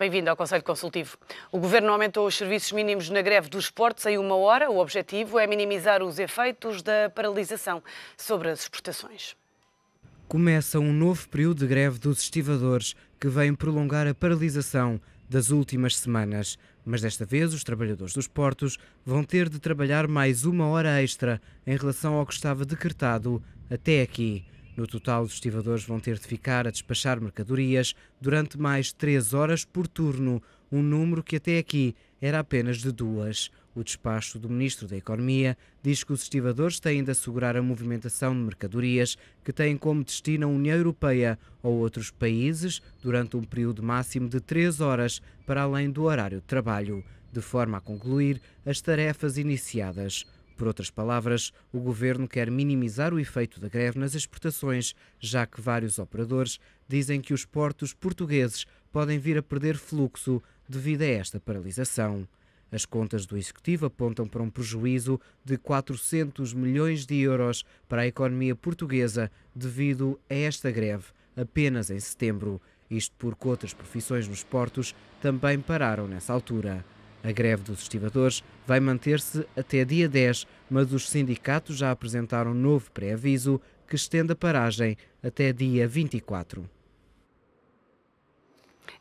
Bem-vindo ao Conselho Consultivo. O Governo aumentou os serviços mínimos na greve dos portos em 1 hora. O objetivo é minimizar os efeitos da paralisação sobre as exportações. Começa um novo período de greve dos estivadores que vem prolongar a paralisação das últimas semanas. Mas desta vez os trabalhadores dos portos vão ter de trabalhar mais 1 hora extra em relação ao que estava decretado até aqui. No total, os estivadores vão ter de ficar a despachar mercadorias durante mais 3 horas por turno, um número que até aqui era apenas de 2. O despacho do Ministro da Economia diz que os estivadores têm de assegurar a movimentação de mercadorias que têm como destino a União Europeia ou outros países durante um período máximo de 3 horas para além do horário de trabalho, de forma a concluir as tarefas iniciadas. Por outras palavras, o Governo quer minimizar o efeito da greve nas exportações, já que vários operadores dizem que os portos portugueses podem vir a perder fluxo devido a esta paralisação. As contas do Executivo apontam para um prejuízo de 400 milhões de euros para a economia portuguesa devido a esta greve, apenas em setembro. Isto porque outras profissões nos portos também pararam nessa altura. A greve dos estivadores vai manter-se até dia 10, mas os sindicatos já apresentaram um novo pré-aviso que estende a paragem até dia 24.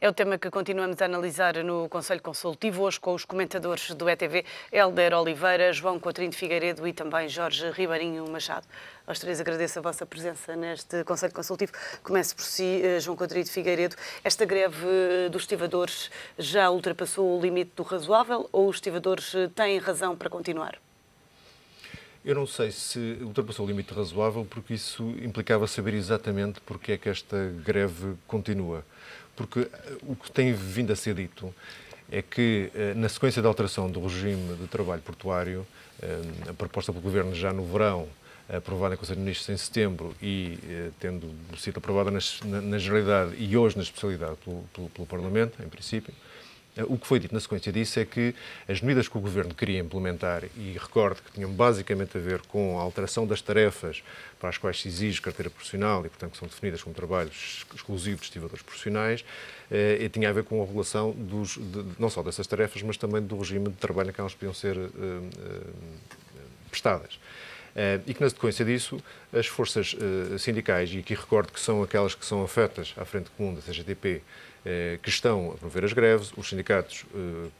É o tema que continuamos a analisar no Conselho Consultivo, hoje com os comentadores do ETV, Hélder Oliveira, João Coutinho de Figueiredo e também Jorge Ribeirinho Machado. Aos três agradeço a vossa presença neste Conselho Consultivo. Começo por si, João Coutinho de Figueiredo. Esta greve dos estivadores já ultrapassou o limite do razoável ou os estivadores têm razão para continuar? Eu não sei se ultrapassou o limite razoável, porque isso implicava saber exatamente porque é que esta greve continua. Porque o que tem vindo a ser dito é que, na sequência da alteração do regime de trabalho portuário, a proposta pelo Governo já no verão, aprovada em Conselho de Ministros em setembro e tendo sido aprovada na generalidade e hoje na especialidade pelo Parlamento, em princípio, o que foi dito na sequência disso é que as medidas que o Governo queria implementar, e recordo que tinham basicamente a ver com a alteração das tarefas para as quais se exige carteira profissional e, portanto, que são definidas como trabalhos exclusivos de estivadores profissionais, e tinha a ver com a regulação não só dessas tarefas, mas também do regime de trabalho em que elas podiam ser prestadas. E que, na sequência disso, as forças sindicais, e aqui recordo que são aquelas que são afetas à Frente Comum da CGTP, que estão a promover as greves, os sindicatos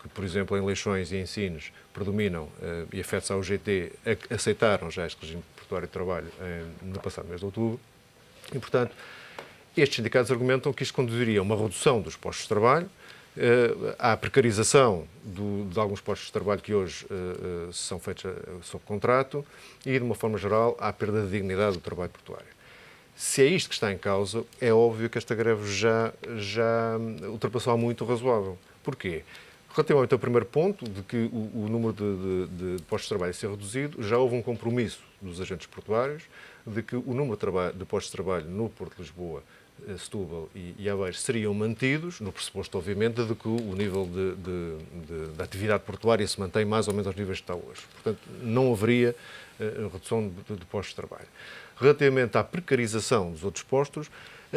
que, por exemplo, em eleições e ensinos predominam e afetos ao UGT, aceitaram já este regime portuário de trabalho no passado mês de outubro. E, portanto, estes sindicatos argumentam que isto conduziria a uma redução dos postos de trabalho, à precarização de alguns postos de trabalho que hoje são feitos sob contrato e, de uma forma geral, à perda de dignidade do trabalho portuário. Se é isto que está em causa, é óbvio que esta greve já ultrapassou há muito o razoável. Porquê? Relativamente ao primeiro ponto, de que o número de postos de trabalho ser reduzido, já houve um compromisso dos agentes portuários de que o número de postos de trabalho no Porto de Lisboa, Setúbal e Aveiro seriam mantidos, no pressuposto, obviamente, de que o nível de atividade portuária se mantém mais ou menos aos níveis que está hoje. Portanto, não haveria redução de postos de trabalho. Relativamente à precarização dos outros postos,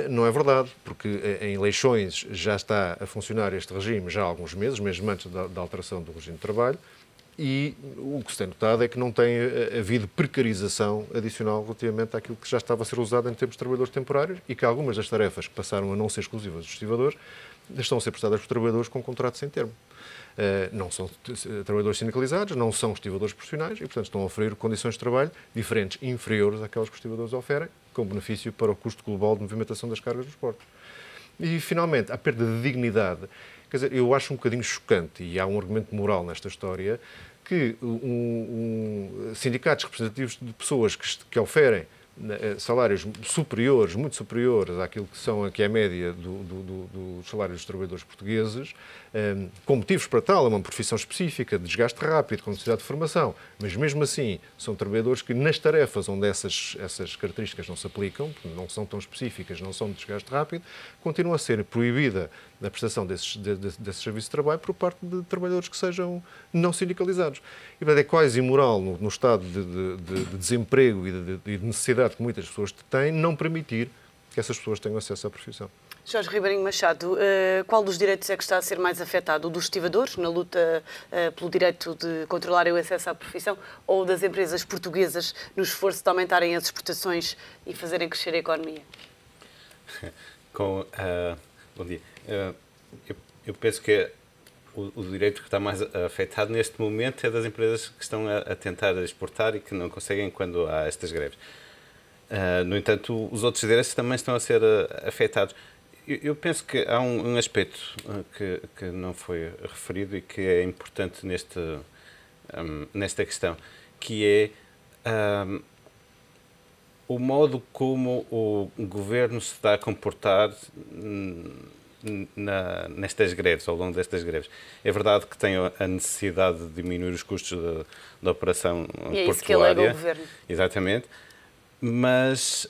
não é verdade, porque em eleições já está a funcionar este regime já há alguns meses, mesmo antes da alteração do regime de trabalho, e o que se tem notado é que não tem havido precarização adicional relativamente àquilo que já estava a ser usado em termos de trabalhadores temporários e que algumas das tarefas que passaram a não ser exclusivas dos estivadores estão a ser prestadas por trabalhadores com contrato sem termo. Não são trabalhadores sindicalizados, não são estivadores profissionais e, portanto, estão a oferecer condições de trabalho diferentes, inferiores àquelas que os estivadores oferem, com benefício para o custo global de movimentação das cargas dos portos. E, finalmente, a perda de dignidade. Quer dizer, eu acho um bocadinho chocante, e há um argumento moral nesta história, que sindicatos representativos de pessoas que oferem salários superiores, muito superiores àquilo que é a média dos salários dos trabalhadores portugueses, com motivos para tal, é uma profissão específica, de desgaste rápido, com necessidade de formação, mas mesmo assim são trabalhadores que nas tarefas onde essas características não se aplicam, não são tão específicas, não são de desgaste rápido, continua a ser proibida a prestação desses serviços de trabalho por parte de trabalhadores que sejam não sindicalizados. E é quase imoral, no estado de desemprego e de necessidade que muitas pessoas têm, não permitir que essas pessoas tenham acesso à profissão. Jorge Ribeirinho Machado, qual dos direitos é que está a ser mais afetado? O dos estivadores, na luta pelo direito de controlarem o acesso à profissão, ou das empresas portuguesas no esforço de aumentarem as exportações e fazerem crescer a economia? Bom dia. Eu penso que o direito que está mais afetado neste momento é das empresas que estão a tentar exportar e que não conseguem quando há estas greves. No entanto, os outros direitos também estão a ser afetados. Eu penso que há um aspecto que não foi referido e que é importante nesta questão, que é o modo como o governo se está a comportar nestas greves, ao longo destas greves. É verdade que tem a necessidade de diminuir os custos da operação portuária. E é isso que alega o governo. Exatamente. Mas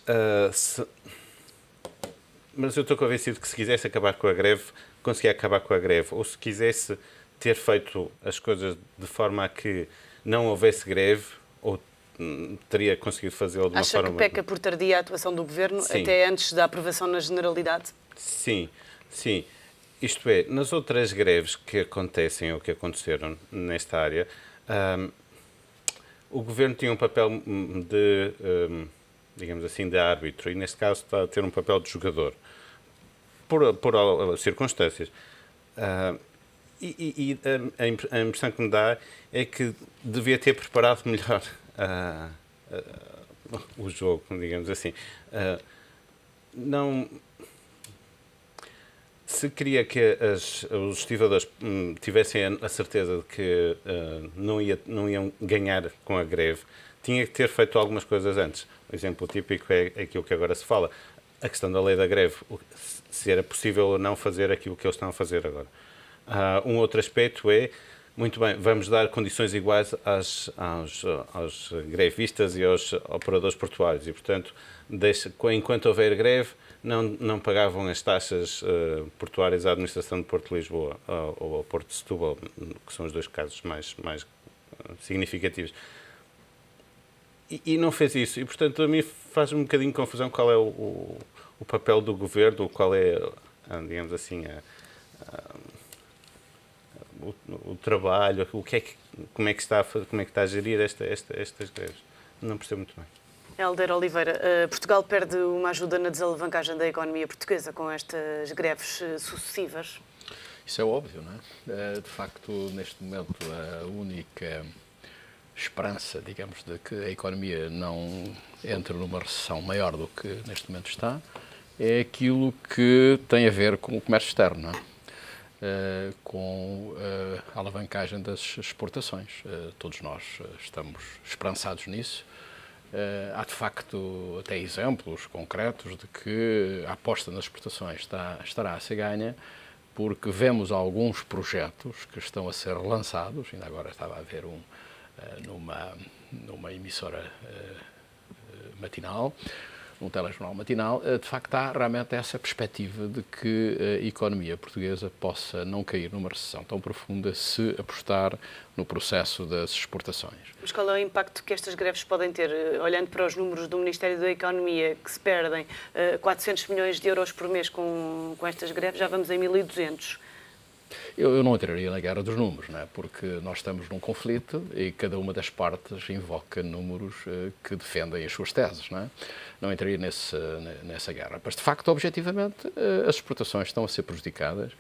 eu estou convencido que se quisesse acabar com a greve, conseguia acabar com a greve. Ou se quisesse ter feito as coisas de forma a que não houvesse greve, ou teria conseguido fazê-lo de uma forma... Acha que peca por tardia a atuação do governo, Sim. até antes da aprovação na Generalidade? Sim, sim. Isto é, nas outras greves que acontecem ou que aconteceram nesta área, o governo tinha um papel de, digamos assim, de árbitro, e neste caso está a ter um papel de jogador, por circunstâncias. E a impressão que me dá é que devia ter preparado melhor o jogo, digamos assim. Não... Se queria que os estivadores tivessem a certeza de que não iam ganhar com a greve, tinha que ter feito algumas coisas antes. O exemplo típico é aquilo que agora se fala. A questão da lei da greve, se era possível ou não fazer aquilo que eles estão a fazer agora. Um outro aspecto é, muito bem, vamos dar condições iguais aos grevistas e aos operadores portuários e, portanto, enquanto houver greve, não pagavam as taxas portuárias à administração de Porto de Lisboa ou ao Porto de Setúbal, que são os dois casos mais significativos. E não fez isso. E, portanto, a mim faz um bocadinho de confusão qual é o papel do governo, qual é, digamos assim, o trabalho, como é que está a gerir estas greves. Não percebo muito bem. Hélder Oliveira, Portugal perde uma ajuda na desalavancagem da economia portuguesa com estas greves sucessivas? Isso é óbvio, não é? De facto, neste momento, a única esperança, digamos, de que a economia não entre numa recessão maior do que neste momento está, é aquilo que tem a ver com o comércio externo, não é? Com a alavancagem das exportações. Todos nós estamos esperançados nisso. Há, de facto, até exemplos concretos de que a aposta nas exportações estará a ser ganha, porque vemos alguns projetos que estão a ser lançados, ainda agora estava a ver numa emissora matinal, um telejornal matinal, de facto há realmente essa perspectiva de que a economia portuguesa possa não cair numa recessão tão profunda se apostar no processo das exportações. Mas qual é o impacto que estas greves podem ter? Olhando para os números do Ministério da Economia, que se perdem 400 milhões de euros por mês com estas greves, já vamos em 1.200. Eu não entraria na guerra dos números, não é? Porque nós estamos num conflito e cada uma das partes invoca números que defendem as suas teses, não é? Não entraria nessa guerra. Mas, de facto, objetivamente, as exportações estão a ser prejudicadas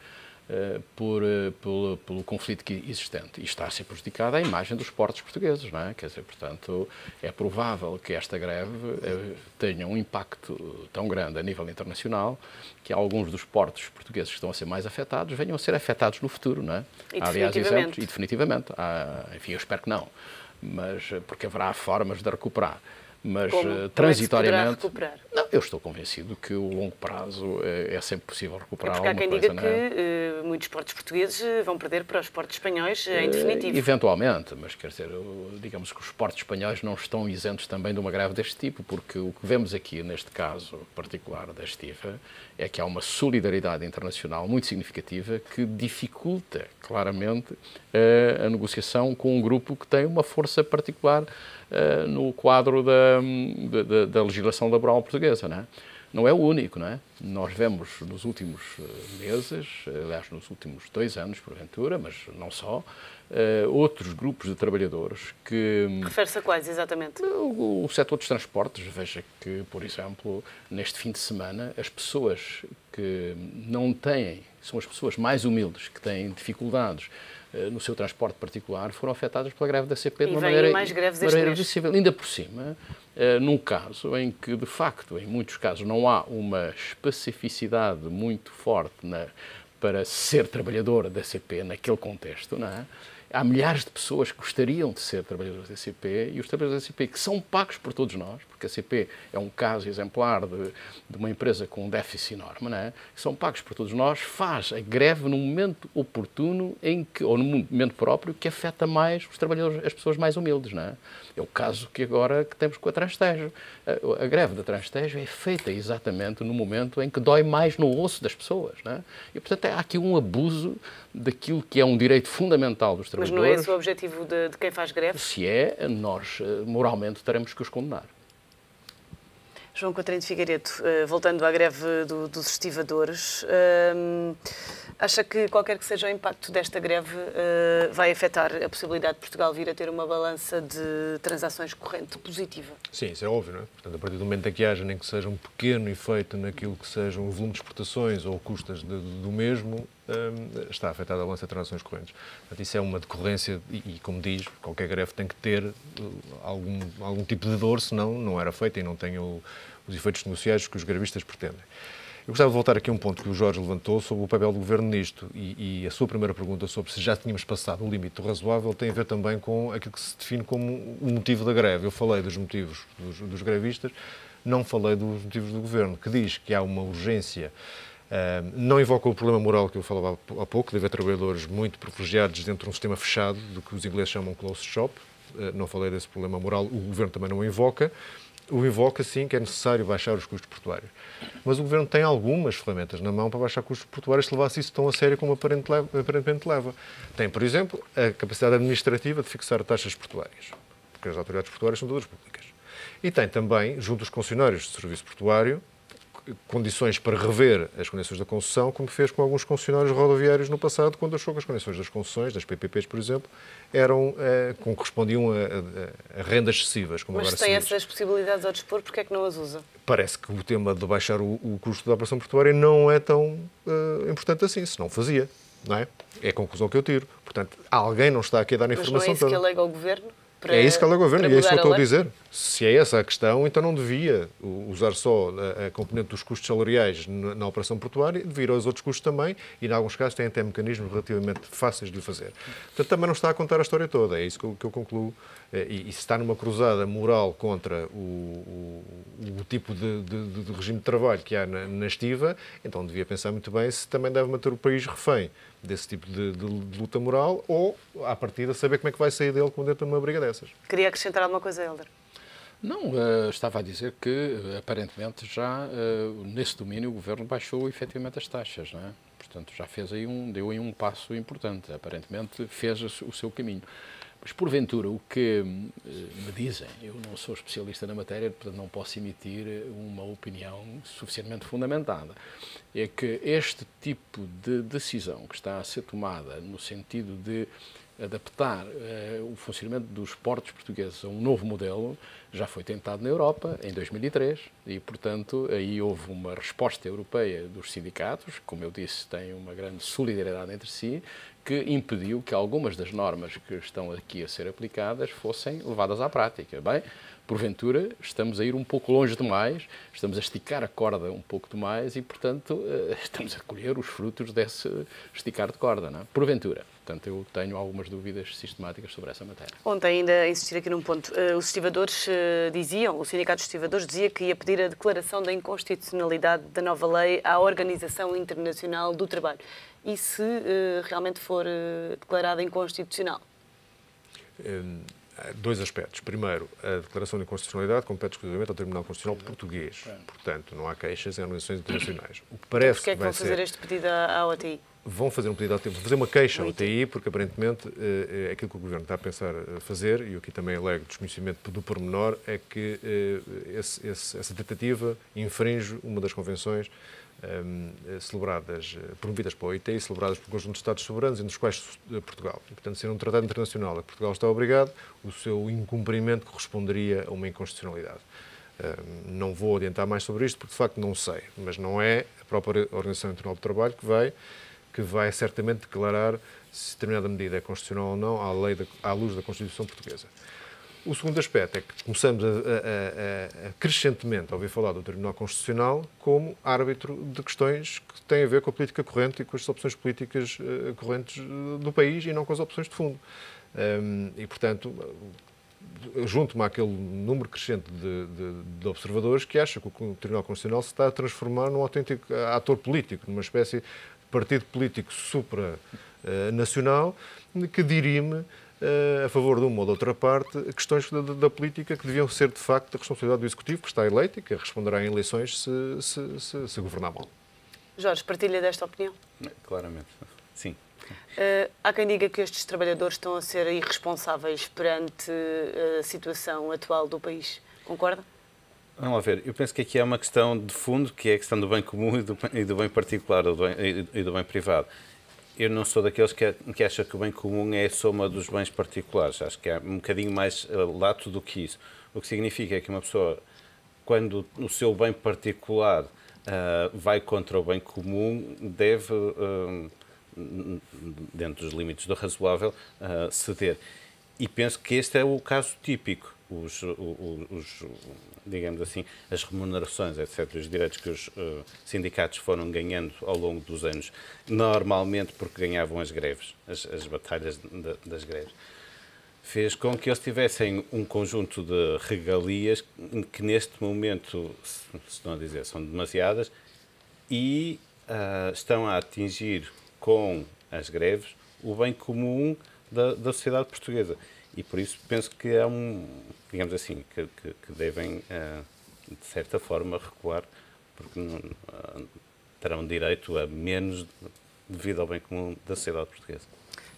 pelo conflito existente. E está a ser prejudicada a imagem dos portos portugueses, não é? Quer dizer, portanto, é provável que esta greve tenha um impacto tão grande a nível internacional que alguns dos portos portugueses que estão a ser mais afetados venham a ser afetados no futuro, não é? E Há, aliás, definitivamente. exemplos, e definitivamente. Enfim, eu espero que não, mas porque haverá formas de recuperar. Mas transitoriamente. Recuperar? Não, eu estou convencido que o longo prazo é sempre possível recuperar Porque há alguma quem coisa. diga que muitos portos portugueses vão perder para os portos espanhóis em definitivo. Eventualmente, mas quer dizer, digamos que os portos espanhóis não estão isentos também de uma greve deste tipo, porque o que vemos aqui, neste caso particular da Estifa, é que há uma solidariedade internacional muito significativa que dificulta claramente a negociação com um grupo que tem uma força particular no quadro da legislação laboral portuguesa, não é? não é o único, não é? Nós vemos nos últimos meses, aliás, nos últimos 2 anos, porventura, mas não só, outros grupos de trabalhadores que... Refere-se a quais, exatamente? O setor dos transportes, veja que, por exemplo, neste fim de semana, as pessoas que não têm, são as pessoas mais humildes, que têm dificuldades no seu transporte particular, foram afetadas pela greve da CP de uma maneira visível. Ainda por cima, num caso em que, de facto, em muitos casos, não há uma especificidade muito forte para ser trabalhador da CP naquele contexto, não é? Há milhares de pessoas que gostariam de ser trabalhadores da CP e os trabalhadores da CP que são pagos por todos nós, porque a CP é um caso exemplar de uma empresa com um déficit enorme, não é? São pagos por todos nós, faz a greve no momento oportuno ou no momento próprio que afeta mais os trabalhadores, as pessoas mais humildes, não é? É o caso que agora que temos com a Transtejo. A greve da Transtejo é feita exatamente no momento em que dói mais no osso das pessoas, não é? E, portanto, há aqui um abuso daquilo que é um direito fundamental dos trabalhadores. Mas não é esse o objetivo de quem faz greve? Se é, nós moralmente teremos que os condenar. João Coutinho de Figueiredo, voltando à greve dos estivadores, acha que qualquer que seja o impacto desta greve vai afetar a possibilidade de Portugal vir a ter uma balança de transações corrente positiva? Sim, isso é óbvio, não é? Portanto, a partir do momento em que haja nem que seja um pequeno efeito naquilo que sejam o volume de exportações ou custas do mesmo, está afetada a balança de transações correntes. Portanto, isso é uma decorrência e, como diz, qualquer greve tem que ter algum tipo de dor, senão não era feita e não tem os efeitos negociais que os grevistas pretendem. Eu gostava de voltar aqui a um ponto que o Jorge levantou sobre o papel do Governo nisto e a sua primeira pergunta sobre se já tínhamos passado o limite do razoável tem a ver também com aquilo que se define como o motivo da greve. Eu falei dos motivos dos grevistas, não falei dos motivos do Governo, que diz que há uma urgência. Não invoca o problema moral que eu falava há pouco, de haver trabalhadores muito privilegiados dentro de um sistema fechado, do que os ingleses chamam closed shop. Não falei desse problema moral, o Governo também não o invoca. O invoca, sim, que é necessário baixar os custos portuários. Mas o Governo tem algumas ferramentas na mão para baixar custos portuários se levasse isso tão a sério como aparentemente leva. Tem, por exemplo, a capacidade administrativa de fixar taxas portuárias, porque as autoridades portuárias são todas públicas. E tem também, junto aos concessionários de serviço portuário, condições para rever as condições da concessão, como fez com alguns concessionários rodoviários no passado, quando achou que as condições das concessões, das PPPs, por exemplo, correspondiam a rendas excessivas. Como mas agora se tem essas possibilidades ao dispor, porquê é que não as usa? Parece que o tema de baixar o custo da operação portuária não é tão importante assim, se não fazia, não é? É a conclusão que eu tiro. Portanto, alguém não está aqui a dar a informação toda. Mas não é isso que alega o Governo? É isso que alega o Governo e é isso que eu estou a dizer. Se é essa a questão, então não devia usar só a componente dos custos salariais na operação portuária, devia ir aos outros custos também e, em alguns casos, tem até mecanismos relativamente fáceis de o fazer. Portanto, também não está a contar a história toda, é isso que eu concluo. E se está numa cruzada moral contra o tipo de regime de trabalho que há na estiva, então devia pensar muito bem se também deve manter o país refém desse tipo de luta moral ou, à partida, saber como é que vai sair dele quando entra numa briga dessas. Queria acrescentar alguma coisa, Hélder? Não, estava a dizer que, aparentemente, já nesse domínio o Governo baixou efetivamente as taxas, não é? Portanto, já fez aí deu aí um passo importante, aparentemente fez o seu caminho. Mas, porventura, o que me dizem, eu não sou especialista na matéria, portanto não posso emitir uma opinião suficientemente fundamentada, é que este tipo de decisão que está a ser tomada no sentido de adaptar o funcionamento dos portos portugueses a um novo modelo já foi tentado na Europa em 2003 e, portanto, aí houve uma resposta europeia dos sindicatos, como eu disse, têm uma grande solidariedade entre si, que impediu que algumas das normas que estão aqui a ser aplicadas fossem levadas à prática. Bem, porventura, estamos a ir um pouco longe demais, estamos a esticar a corda um pouco demais e, portanto, estamos a colher os frutos desse esticar de corda, não é? Porventura. Portanto, eu tenho algumas dúvidas sistemáticas sobre essa matéria. Ontem, ainda a insistir aqui num ponto, os estivadores diziam, o Sindicato dos Estivadores dizia que ia pedir a declaração da inconstitucionalidade da nova lei à Organização Internacional do Trabalho. E se realmente for declarada inconstitucional? Dois aspectos. Primeiro, a declaração de inconstitucionalidade compete exclusivamente ao Tribunal Constitucional Português. Portanto, não há queixas em organizações internacionais. O que parece então, porquê é que vão fazer este pedido à OTI? vão fazer um pedido ao TI, vão fazer uma queixa ao TI, porque aparentemente aquilo que o Governo está a pensar fazer, e eu aqui também alego desconhecimento do pormenor, é que essa tentativa infringe uma das convenções promovidas pela OIT e celebradas por um conjunto de Estados soberanos, entre os quais Portugal. E, portanto, ser um tratado internacional a que Portugal está obrigado, o seu incumprimento corresponderia a uma inconstitucionalidade. Não vou adiantar mais sobre isto, porque de facto não sei, mas não é a própria Organização Internacional do Trabalho que vai certamente declarar se determinada medida é constitucional ou não à luz da Constituição Portuguesa. O segundo aspecto é que começamos a crescentemente a ouvir falar do Tribunal Constitucional como árbitro de questões que têm a ver com a política corrente e com as opções políticas correntes do país e não com as opções de fundo. E, portanto, junto-me àquele número crescente de observadores que acha que o Tribunal Constitucional se está a transformar num autêntico ator político, numa espécie de partido político supranacional que dirime a favor de uma ou de outra parte questões da política que deviam ser, de facto, a responsabilidade do Executivo, que está eleito e que responderá em eleições se governar mal. Jorge, partilha desta opinião? Claramente, sim. Há quem diga que estes trabalhadores estão a ser irresponsáveis perante a situação atual do país. Concorda? Vamos lá ver. Eu penso que aqui há uma questão de fundo, que é a questão do bem comum e do bem particular e do bem privado. Eu não sou daqueles que acham que o bem comum é a soma dos bens particulares. Acho que é um bocadinho mais lato do que isso. O que significa é que uma pessoa, quando o seu bem particular vai contra o bem comum, deve, dentro dos limites do razoável, ceder. E penso que este é o caso típico. Digamos assim, as remunerações, etc., os direitos que os sindicatos foram ganhando ao longo dos anos, normalmente porque ganhavam as greves, as batalhas das greves, fez com que eles tivessem um conjunto de regalias que neste momento, se estão a dizer, são demasiadas e estão a atingir com as greves o bem comum da sociedade portuguesa. E por isso penso que é digamos assim, que devem, de certa forma, recuar, porque terão direito a menos devido ao bem comum da sociedade portuguesa.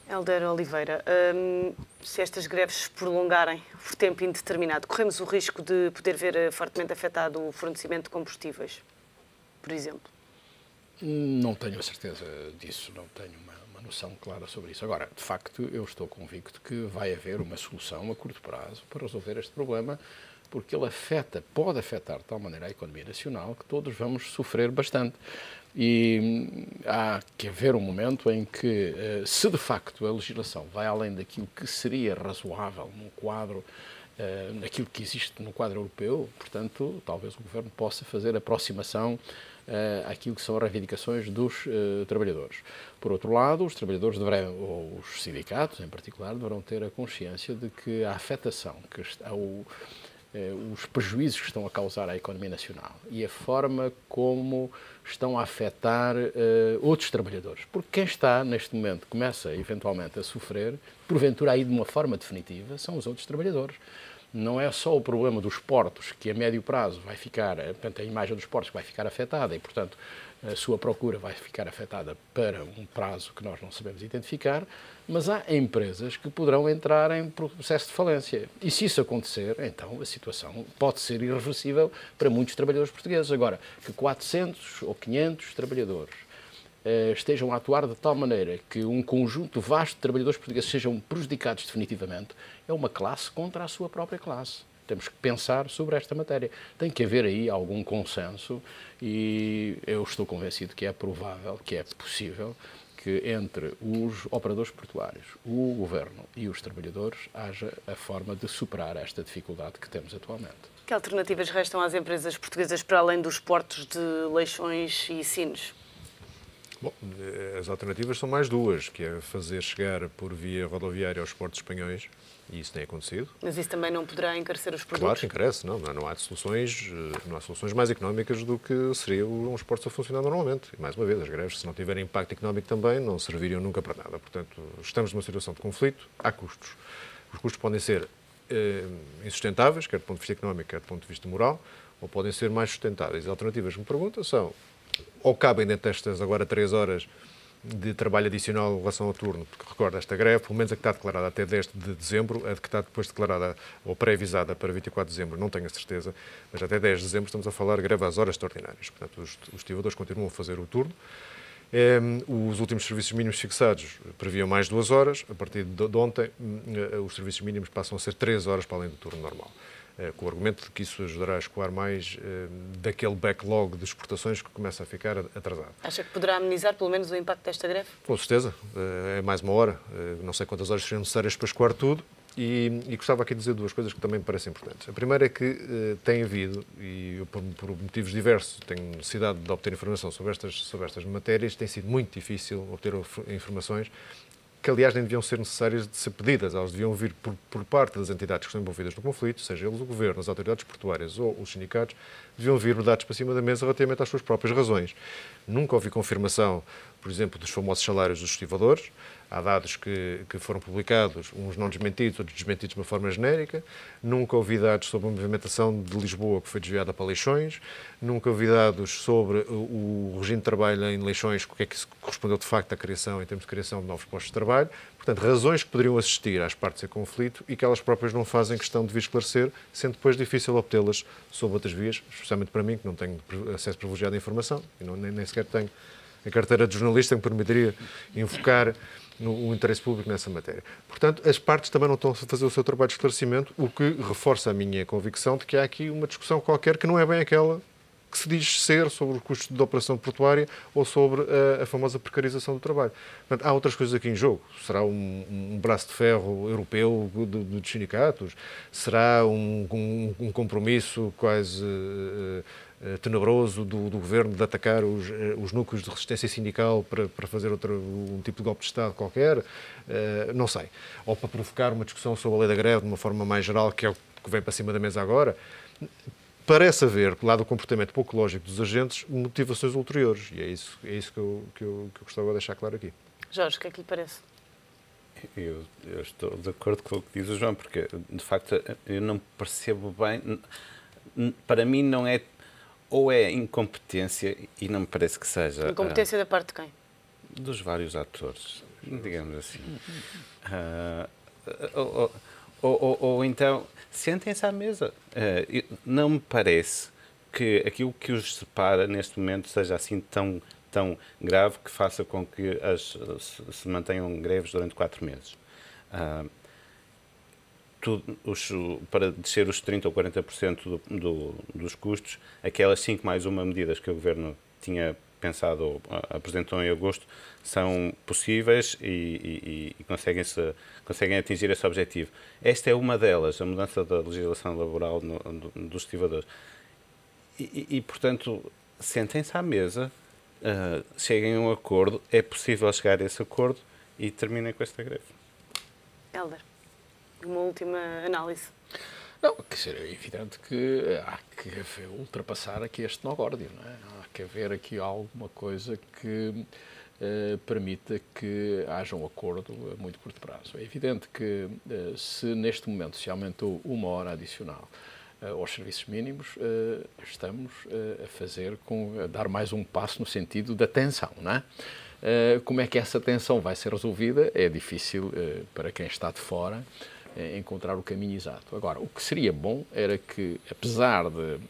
Hélder Oliveira, se estas greves se prolongarem por tempo indeterminado, corremos o risco de poder ver fortemente afetado o fornecimento de combustíveis, por exemplo? Não tenho a certeza disso, não tenho uma noção clara sobre isso. Agora, de facto, eu estou convicto que vai haver uma solução a curto prazo para resolver este problema, porque ele pode afetar de tal maneira a economia nacional que todos vamos sofrer bastante. E há que haver um momento em que, se de facto a legislação vai além daquilo que seria razoável num quadro, naquilo que existe no quadro europeu, portanto, talvez o Governo possa fazer aproximação àquilo que são as reivindicações dos trabalhadores. Por outro lado, os trabalhadores ou os sindicatos, em particular, deverão ter a consciência de que a afetação, os prejuízos que estão a causar à economia nacional e a forma como estão a afetar outros trabalhadores. Porque quem está, neste momento, começa eventualmente a sofrer, porventura aí de uma forma definitiva, são os outros trabalhadores. Não é só o problema dos portos, que a médio prazo vai ficar, portanto, a imagem dos portos vai ficar afetada e, portanto, a sua procura vai ficar afetada para um prazo que nós não sabemos identificar, mas há empresas que poderão entrar em processo de falência. E se isso acontecer, então a situação pode ser irreversível para muitos trabalhadores portugueses. Agora, que 400 ou 500 trabalhadores estejam a atuar de tal maneira que um conjunto vasto de trabalhadores portugueses sejam prejudicados definitivamente, é uma classe contra a sua própria classe. Temos que pensar sobre esta matéria. Tem que haver aí algum consenso e eu estou convencido que é provável, que é possível, que entre os operadores portuários, o Governo e os trabalhadores haja a forma de superar esta dificuldade que temos atualmente. Que alternativas restam às empresas portuguesas para além dos portos de Leixões e Sines? Bom, as alternativas são mais duas, que é fazer chegar por via rodoviária aos portos espanhóis, e isso tem acontecido. Mas isso também não poderá encarecer os produtos? Claro que encarece, não há soluções mais económicas do que seriam os portos a funcionar normalmente. E mais uma vez, as greves, se não tiverem impacto económico também, não serviriam nunca para nada. Portanto, estamos numa situação de conflito, há custos. Os custos podem ser insustentáveis, quer do ponto de vista económico, quer do ponto de vista moral, ou podem ser mais sustentáveis. As alternativas que me perguntam são: ou cabem dentro destas agora 3 horas de trabalho adicional em relação ao turno, porque recorda, esta greve, pelo menos a que está declarada até 10 de dezembro, a que está depois declarada ou pré-avisada para 24 de dezembro, não tenho a certeza, mas até 10 de dezembro estamos a falar de greve às horas extraordinárias. Portanto, os estivadores continuam a fazer o turno. Os últimos serviços mínimos fixados previam mais 2 horas, a partir de ontem os serviços mínimos passam a ser 3 horas para além do turno normal, com o argumento de que isso ajudará a escoar mais daquele backlog de exportações que começa a ficar atrasado. Acha que poderá amenizar pelo menos o impacto desta greve? Com certeza, é mais 1 hora, não sei quantas horas seriam necessárias para escoar tudo, e gostava aqui de dizer 2 coisas que também me parecem importantes. A primeira é que tem havido, e eu, por motivos diversos, tenho necessidade de obter informação sobre estas matérias, tem sido muito difícil obter informações que, aliás, nem deviam ser necessárias de ser pedidas. Elas deviam vir por parte das entidades que estão envolvidas no conflito, seja eles o Governo, as autoridades portuárias ou os sindicatos, deviam vir dados para cima da mesa relativamente às suas próprias razões. Nunca houve confirmação, por exemplo, dos famosos salários dos estivadores. Há dados que foram publicados, uns não desmentidos, outros desmentidos de uma forma genérica. Nunca ouvi dados sobre a movimentação de Lisboa que foi desviada para Leixões. Nunca ouvi dados sobre o regime de trabalho em Leixões, o que é que correspondeu de facto à criação, em termos de criação de novos postos de trabalho. Portanto, razões que poderiam assistir às partes em conflito e que elas próprias não fazem questão de vir esclarecer, sendo depois difícil obtê-las sob outras vias, especialmente para mim, que não tenho acesso privilegiado à informação e nem sequer tenho a carteira de jornalista que me permitiria invocar o interesse público nessa matéria. Portanto, as partes também não estão a fazer o seu trabalho de esclarecimento, o que reforça a minha convicção de que há aqui uma discussão qualquer que não é bem aquela que se diz ser sobre o custo da operação portuária ou sobre a famosa precarização do trabalho. Portanto, há outras coisas aqui em jogo. Será um braço de ferro europeu dos sindicatos? Será um compromisso quase tenebroso do Governo de atacar os núcleos de resistência sindical para fazer um tipo de golpe de Estado qualquer? Não sei. Ou para provocar uma discussão sobre a lei da greve de uma forma mais geral, que é o que vem para cima da mesa agora. Parece haver, lá do comportamento pouco lógico dos agentes, motivações ulteriores. E é isso que eu gostava de deixar claro aqui. Jorge, o que é que lhe parece? Eu estou de acordo com o que diz o João, porque, de facto, eu não percebo bem. Para mim, não é. Ou é incompetência, e não me parece que seja. Incompetência da parte de quem? Dos vários atores, digamos assim. Ou então, sentem-se à mesa. Não me parece que aquilo que os separa neste momento seja assim tão grave que faça com que se mantenham greves durante 4 meses. Para descer os 30% ou 40% dos custos, aquelas 5 mais 1 medidas que o Governo tinha pensado ou apresentou em agosto são possíveis e conseguem atingir esse objetivo. Esta é uma delas, a mudança da legislação laboral dos estivadores. Portanto, sentem-se à mesa, cheguem a um acordo, é possível chegar a esse acordo e terminem com esta greve. Hélder, uma última análise. Não, quer dizer, é evidente que há que ultrapassar aqui este nó-górdio, não é? Há que haver aqui alguma coisa que permita que haja um acordo a muito curto prazo. É evidente que se neste momento se aumentou 1 hora adicional aos serviços mínimos, estamos a dar mais um passo no sentido da tensão, não é? Como é que essa tensão vai ser resolvida? É difícil para quem está de fora encontrar o caminho exato. Agora, o que seria bom era que, apesar de,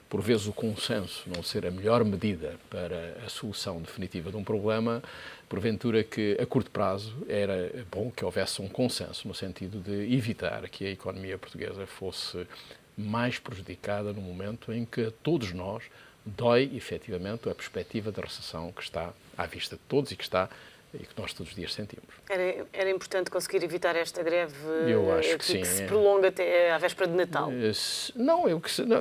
por vezes, o consenso não ser a melhor medida para a solução definitiva de um problema, porventura que, a curto prazo, era bom que houvesse um consenso no sentido de evitar que a economia portuguesa fosse mais prejudicada no momento em que a todos nós dói, efetivamente, a perspectiva da recessão que está à vista de todos e que nós todos os dias sentimos. Era importante conseguir evitar esta greve. Eu acho que sim. Que se prolonga até à véspera de Natal.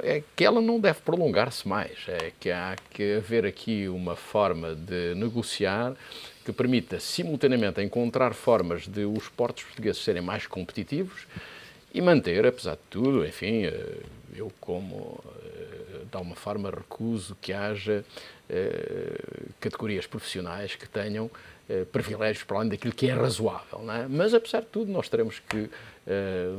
É que ela não deve prolongar-se mais. É que há que haver aqui uma forma de negociar que permita simultaneamente encontrar formas de os portos portugueses serem mais competitivos e manter, apesar de tudo, enfim, eu como de alguma forma, recuso que haja categorias profissionais que tenham privilégios para além daquilo que é razoável, não é? Mas, apesar de tudo, nós teremos que,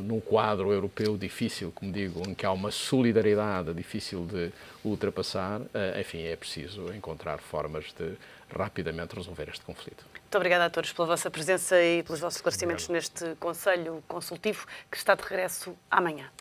num quadro europeu difícil, como digo, em que há uma solidariedade difícil de ultrapassar, enfim, é preciso encontrar formas de rapidamente resolver este conflito. Muito obrigada a todos pela vossa presença e pelos vossos esclarecimentos neste Conselho Consultivo, que está de regresso amanhã.